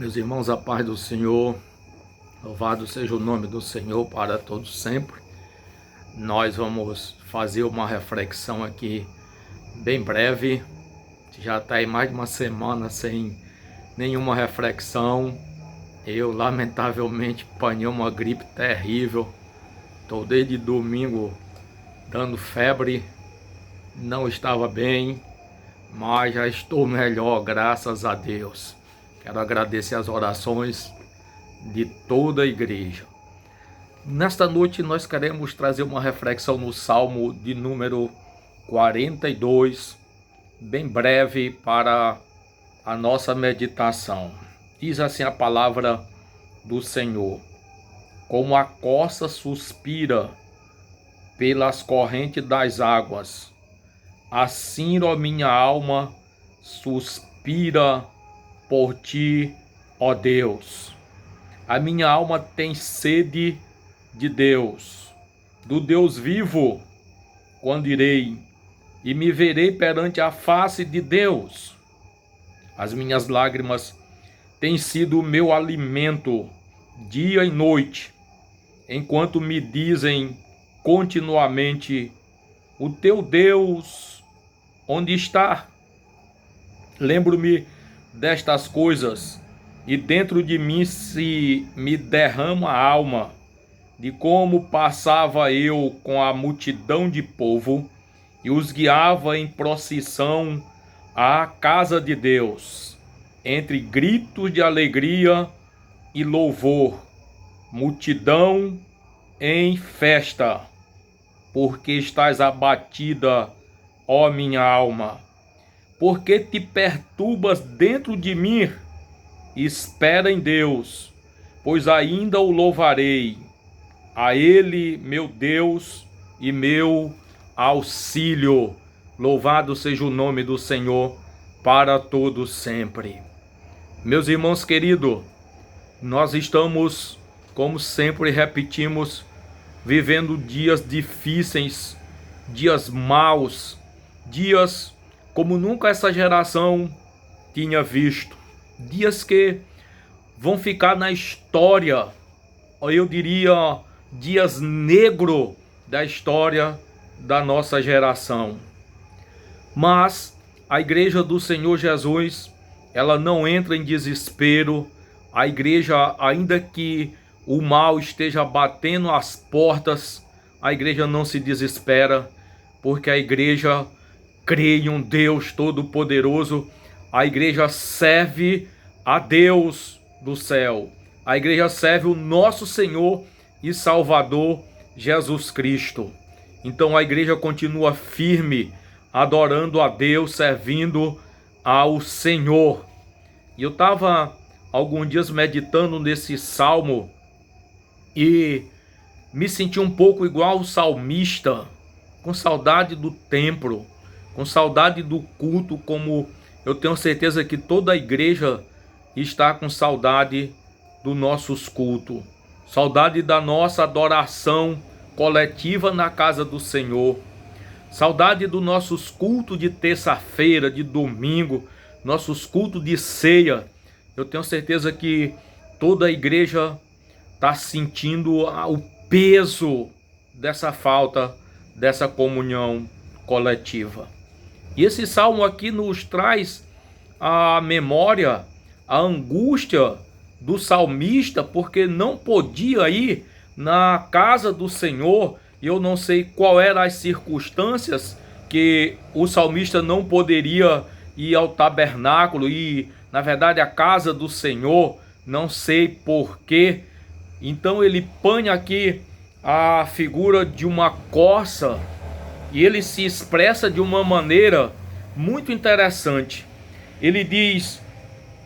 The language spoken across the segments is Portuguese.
Meus irmãos, a paz do Senhor, louvado seja o nome do Senhor para todos sempre. Nós vamos fazer uma reflexão aqui bem breve. Já está aí mais de uma semana sem nenhuma reflexão. Eu, lamentavelmente, apanhei uma gripe terrível. Estou desde domingo dando febre, não estava bem, mas já estou melhor, graças a Deus. Quero agradecer as orações de toda a igreja. Nesta noite nós queremos trazer uma reflexão no Salmo de número 42, bem breve para a nossa meditação. Diz assim a palavra do Senhor: como a corça suspira pelas correntes das águas, assim, ó minha alma, suspira por ti, ó Deus. A minha alma tem sede de Deus, do Deus vivo. Quando irei e me verei perante a face de Deus? As minhas lágrimas têm sido o meu alimento dia e noite, enquanto me dizem continuamente: o teu Deus onde está? Lembro-me destas coisas, e dentro de mim se me derrama a alma, de como passava eu com a multidão de povo e os guiava em procissão à casa de Deus, entre gritos de alegria e louvor, multidão em festa. Porque estás abatida, ó minha alma? Porque te perturbas dentro de mim? Espera em Deus, pois ainda o louvarei, a Ele, meu Deus e meu auxílio. Louvado seja o nome do Senhor para todos sempre. Meus irmãos queridos, nós estamos, como sempre repetimos, vivendo dias difíceis, dias maus, dias como nunca essa geração tinha visto. Dias que vão ficar na história, eu diria, dias negros da história da nossa geração. Mas a igreja do Senhor Jesus, ela não entra em desespero. A igreja, ainda que o mal esteja batendo as portas, a igreja não se desespera, porque a igreja crê em um Deus Todo-Poderoso. A igreja serve a Deus do céu. A igreja serve o nosso Senhor e Salvador Jesus Cristo. Então a igreja continua firme, adorando a Deus, servindo ao Senhor. E eu estava alguns dias meditando nesse salmo e me senti um pouco igual o salmista, com saudade do templo, com saudade do culto, como eu tenho certeza que toda a igreja está com saudade dos nossos cultos, saudade da nossa adoração coletiva na casa do Senhor, saudade dos nossos cultos de terça-feira, de domingo, nossos cultos de ceia. Eu tenho certeza que toda a igreja está sentindo o peso dessa falta, dessa comunhão coletiva. E esse salmo aqui nos traz a memória, a angústia do salmista, porque não podia ir na casa do Senhor. E eu não sei qual eram as circunstâncias que o salmista não poderia ir ao tabernáculo e, na verdade, a casa do Senhor, não sei porquê. Então ele põe aqui a figura de uma corça e ele se expressa de uma maneira muito interessante. Ele diz: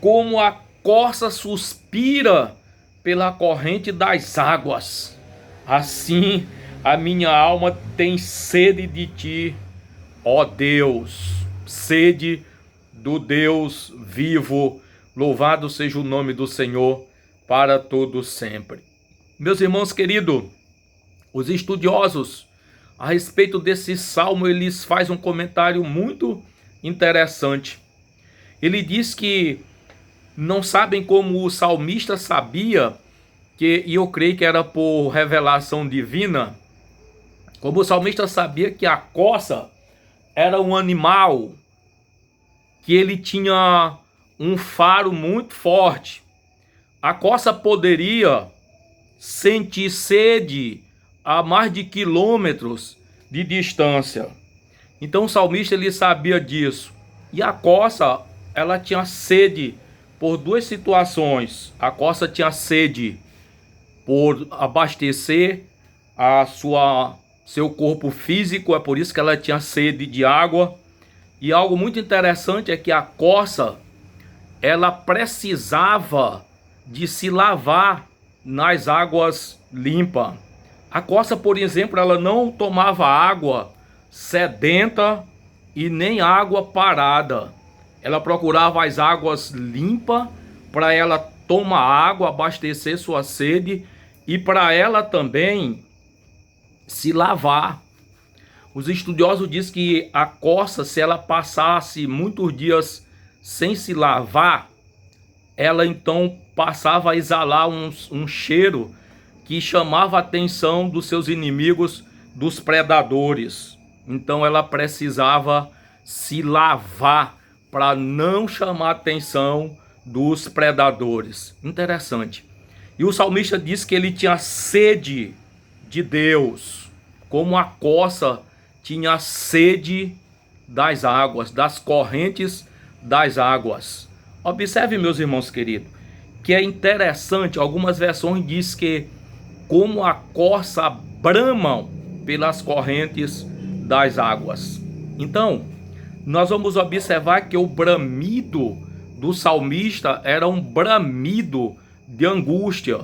como a corça suspira pela corrente das águas, assim a minha alma tem sede de ti, ó Deus. Sede do Deus vivo. Louvado seja o nome do Senhor para todos sempre. Meus irmãos queridos, os estudiosos a respeito desse salmo, eles fazem um comentário muito interessante. Ele diz que não sabem como o salmista sabia, e eu creio que era por revelação divina, como o salmista sabia que a coça era um animal que ele tinha um faro muito forte. A coça poderia sentir sede a mais de quilômetros de distância. Então o salmista ele sabia disso. E a coça, ela tinha sede por duas situações. A coça tinha sede por abastecer seu corpo físico, é por isso que ela tinha sede de água. E algo muito interessante é que a coça, ela precisava de se lavar nas águas limpas. A coça, por exemplo, ela não tomava água sedenta e nem água parada. Ela procurava as águas limpas para ela tomar água, abastecer sua sede e para ela também se lavar. Os estudiosos dizem que a coça, se ela passasse muitos dias sem se lavar, ela então passava a exalar um cheiro que chamava a atenção dos seus inimigos, dos predadores. Então ela precisava se lavar para não chamar a atenção dos predadores. Interessante. E o salmista diz que ele tinha sede de Deus, como a coça tinha sede das águas, das correntes das águas. Observe, meus irmãos queridos, que é interessante, algumas versões diz que como a coça bramam pelas correntes das águas. Então, nós vamos observar que o bramido do salmista era um bramido de angústia,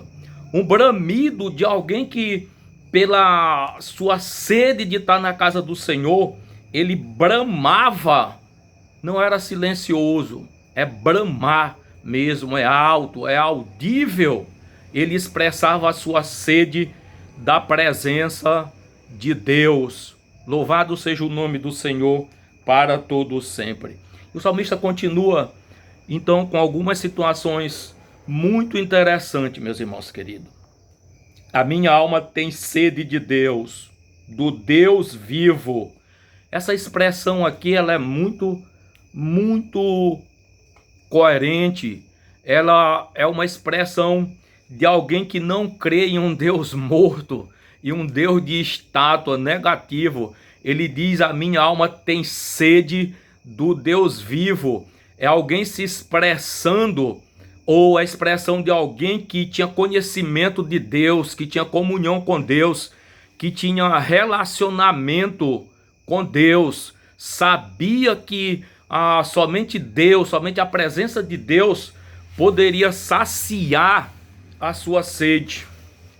um bramido de alguém que, pela sua sede de estar na casa do Senhor, ele bramava. Não era silencioso, é bramar mesmo, é alto, é audível. Ele expressava a sua sede da presença de Deus. Louvado seja o nome do Senhor para todo sempre. O salmista continua então com algumas situações muito interessantes, meus irmãos queridos. A minha alma tem sede de Deus, do Deus vivo. Essa expressão aqui, ela é muito coerente. Ela é uma expressão de alguém que não crê em um Deus morto e um Deus de estátua negativo. Ele diz: a minha alma tem sede do Deus vivo. É alguém se expressando, ou a expressão de alguém que tinha conhecimento de Deus, que tinha comunhão com Deus, que tinha relacionamento com Deus, sabia que somente Deus, somente a presença de Deus poderia saciar a sua sede.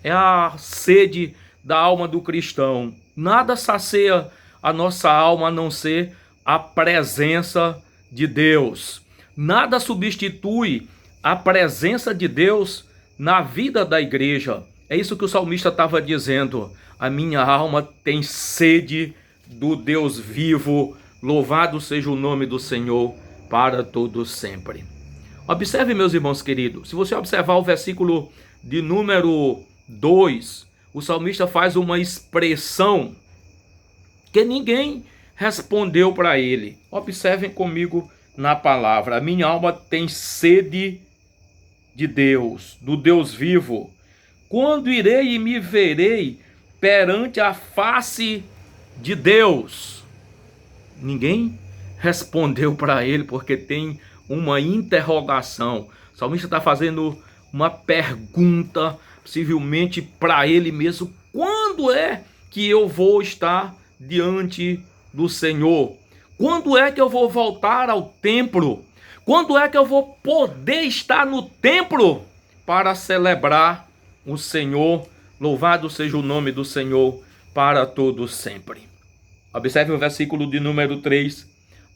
É a sede da alma do cristão. Nada sacia a nossa alma a não ser a presença de Deus. Nada substitui a presença de Deus na vida da igreja. É isso que o salmista estava dizendo. A minha alma tem sede do Deus vivo. Louvado seja o nome do Senhor para todos sempre. Observe, meus irmãos queridos, se você observar o versículo de número 2, o salmista faz uma expressão que ninguém respondeu para ele. Observem comigo na palavra. A minha alma tem sede de Deus, do Deus vivo. Quando irei e me verei perante a face de Deus? Ninguém respondeu para ele, porque tem uma interrogação. O salmista está fazendo uma pergunta, possivelmente para ele mesmo: quando é que eu vou estar diante do Senhor? Quando é que eu vou voltar ao templo? Quando é que eu vou poder estar no templo para celebrar o Senhor? Louvado seja o nome do Senhor para todos sempre. Observe o versículo de número 3.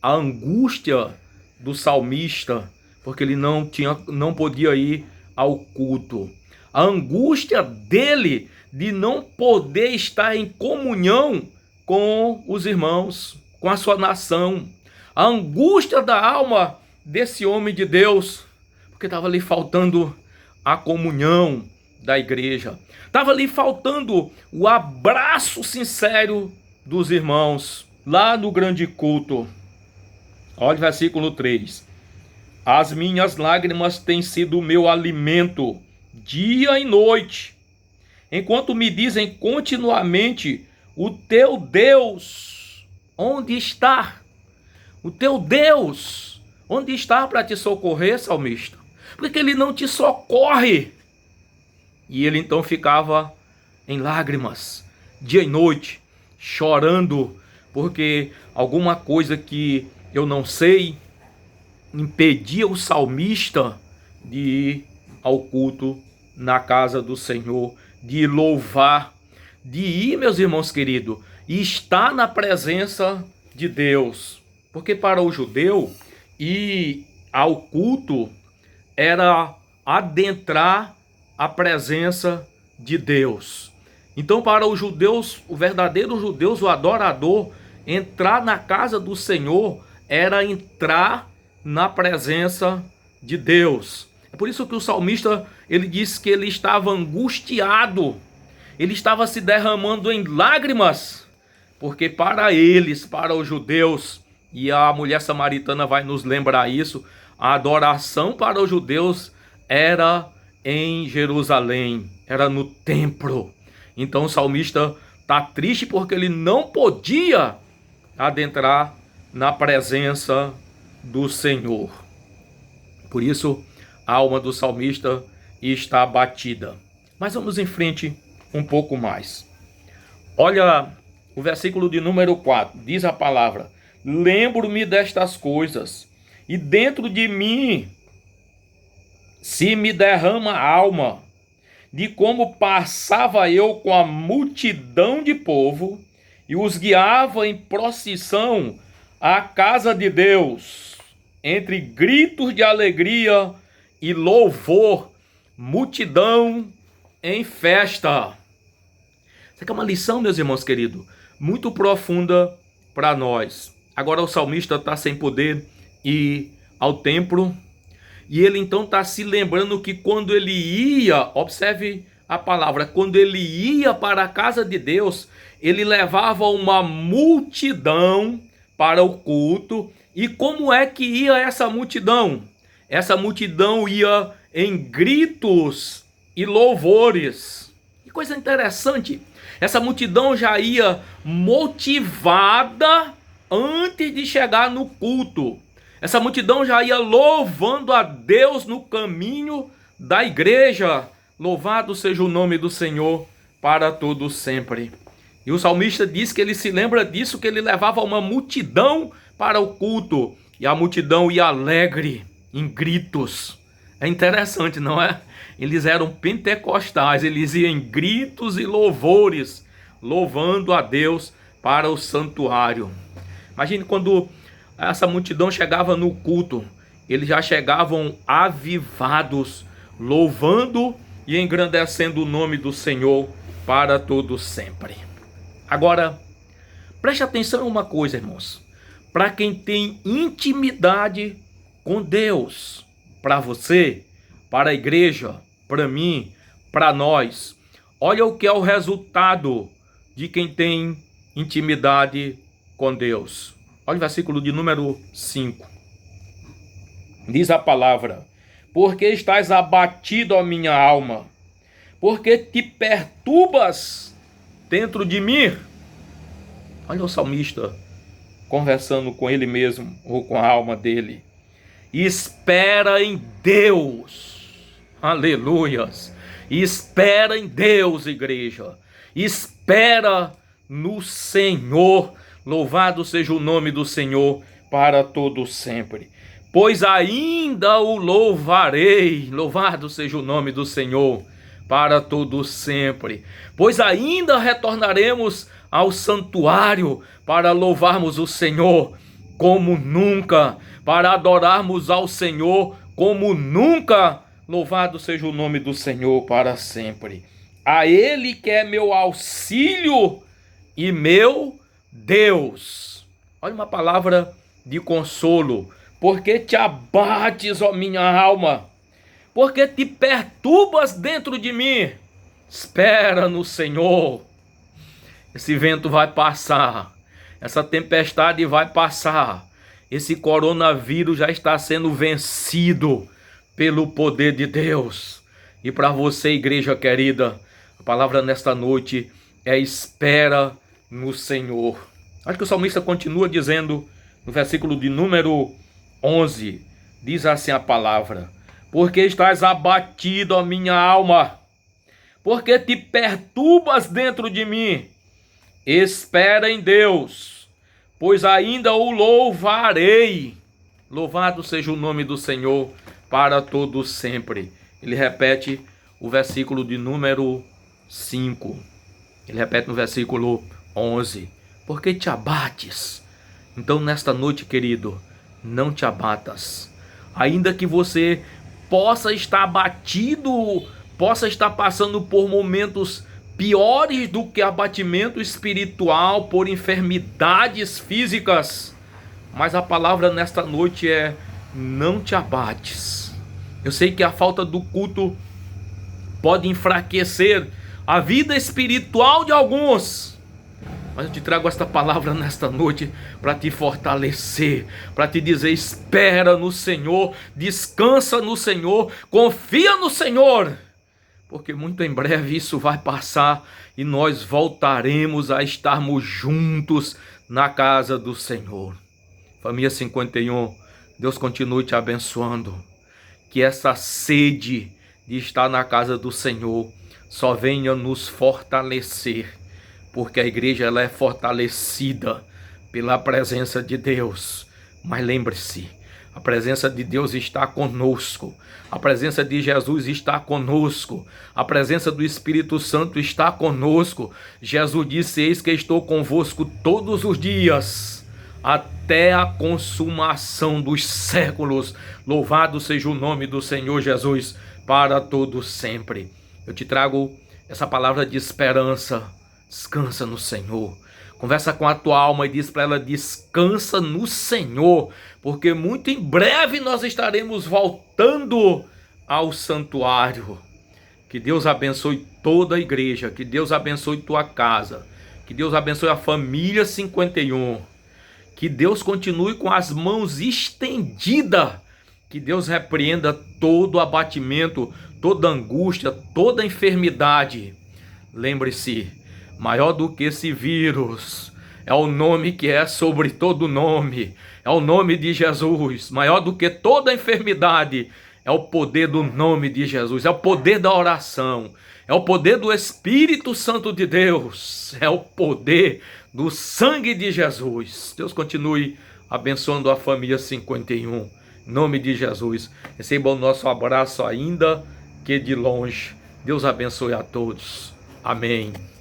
A angústia do salmista, porque ele não podia ir ao culto. A angústia dele de não poder estar em comunhão com os irmãos, com a sua nação. A angústia da alma desse homem de Deus, porque porque estava ali faltando a comunhão da igreja. Estava ali faltando o abraço sincero dos irmãos lá no grande culto. Olha o versículo 3. As minhas lágrimas têm sido o meu alimento dia e noite, enquanto me dizem continuamente: o teu Deus, onde está? O teu Deus, onde está para te socorrer, salmista? Porque ele não te socorre. E ele então ficava em lágrimas, dia e noite, chorando, porque alguma coisa que eu não sei impedia o salmista de ir ao culto na casa do Senhor, de louvar, de ir, meus irmãos queridos, e estar na presença de Deus. Porque para o judeu, ir ao culto era adentrar a presença de Deus. Então, para os judeus, o verdadeiro judeu, o adorador, entrar na casa do Senhor era entrar na presença de Deus. É por isso que o salmista, ele disse que ele estava angustiado, ele estava se derramando em lágrimas, porque para eles, para os judeus, e a mulher samaritana vai nos lembrar isso, a adoração para os judeus era em Jerusalém, era no templo. Então o salmista está triste porque ele não podia adentrar na presença do Senhor. Por isso a alma do salmista está abatida. Mas vamos em frente um pouco mais. Olha o versículo de número 4, diz a palavra: lembro-me destas coisas, e dentro de mim se me derrama a alma, de como passava eu com a multidão de povo e os guiava em procissão à casa de Deus, entre gritos de alegria e louvor, multidão em festa. Isso aqui é uma lição, meus irmãos queridos, muito profunda para nós. Agora o salmista está sem poder ir ao templo, e ele então está se lembrando que quando ele ia, observe a palavra, quando ele ia para a casa de Deus, ele levava uma multidão para o culto. E como é que ia essa multidão? Essa multidão ia em gritos e louvores. Que coisa interessante! Essa multidão já ia motivada antes de chegar no culto. Essa multidão já ia louvando a Deus no caminho da igreja. Louvado seja o nome do Senhor para todo sempre. E o salmista diz que ele se lembra disso, que ele levava uma multidão para o culto. E a multidão ia alegre, em gritos. É interessante, não é? Eles eram pentecostais, eles iam em gritos e louvores, louvando a Deus para o santuário. Imagine quando essa multidão chegava no culto, eles já chegavam avivados, louvando e engrandecendo o nome do Senhor para todo sempre. Agora, preste atenção em uma coisa, irmãos. Para quem tem intimidade com Deus, para você, para a igreja, para mim, para nós, olha o que é o resultado de quem tem intimidade com Deus. Olha o versículo de número 5. Diz a palavra: porque estás abatido, ó minha alma, porque te perturbas dentro de mim. Olha o salmista conversando com ele mesmo, ou com a alma dele. Espera em Deus. Aleluias. Espera em Deus, igreja. Espera no Senhor. Louvado seja o nome do Senhor para todo sempre. Pois ainda o louvarei. Louvado seja o nome do Senhor para todo sempre. Pois ainda retornaremos ao santuário para louvarmos o Senhor como nunca, para adorarmos ao Senhor como nunca. Louvado seja o nome do Senhor para sempre. A Ele que é meu auxílio e meu Deus. Olha uma palavra de consolo. Porque te abates, ó minha alma, Porque te perturbas dentro de mim. Espera no Senhor. Esse vento vai passar. Essa tempestade vai passar. Esse coronavírus já está sendo vencido pelo poder de Deus. E para você, igreja querida, a palavra nesta noite é espera no Senhor. Acho que o salmista continua dizendo no versículo de número 11, diz assim a palavra: porque estás abatido, a minha alma, porque te perturbas dentro de mim. Espera em Deus, pois ainda o louvarei. Louvado seja o nome do Senhor para todo sempre. Ele repete o versículo de número 5. Ele repete no versículo 11. Porque te abates? Então nesta noite, querido, não te abatas. Ainda que você possa estar abatido, possa estar passando por momentos piores do que abatimento espiritual, por enfermidades físicas, mas a palavra nesta noite é: não te abates. Eu sei que a falta do culto pode enfraquecer a vida espiritual de alguns, mas eu te trago esta palavra nesta noite para te fortalecer, para te dizer: espera no Senhor, descansa no Senhor, confia no Senhor, porque muito em breve isso vai passar e nós voltaremos a estarmos juntos na casa do Senhor. Família 51, Deus continue te abençoando. Que essa sede de estar na casa do Senhor só venha nos fortalecer, porque a igreja ela é fortalecida pela presença de Deus. Mas lembre-se, a presença de Deus está conosco. A presença de Jesus está conosco. A presença do Espírito Santo está conosco. Jesus disse: eis que estou convosco todos os dias, até a consumação dos séculos. Louvado seja o nome do Senhor Jesus para todo sempre. Eu te trago essa palavra de esperança. Descansa no Senhor. Conversa com a tua alma e diz para ela: descansa no Senhor, porque muito em breve nós estaremos voltando ao santuário. Que Deus abençoe toda a igreja, que Deus abençoe tua casa, que Deus abençoe a família 51, que Deus continue com as mãos estendidas, que Deus repreenda todo abatimento, toda angústia, toda enfermidade. Lembre-se, maior do que esse vírus é o nome que é sobre todo nome, é o nome de Jesus. Maior do que toda enfermidade é o poder do nome de Jesus, é o poder da oração, é o poder do Espírito Santo de Deus, é o poder do sangue de Jesus. Deus continue abençoando a família 51, em nome de Jesus. Receba o nosso abraço ainda que de longe. Deus abençoe a todos. Amém.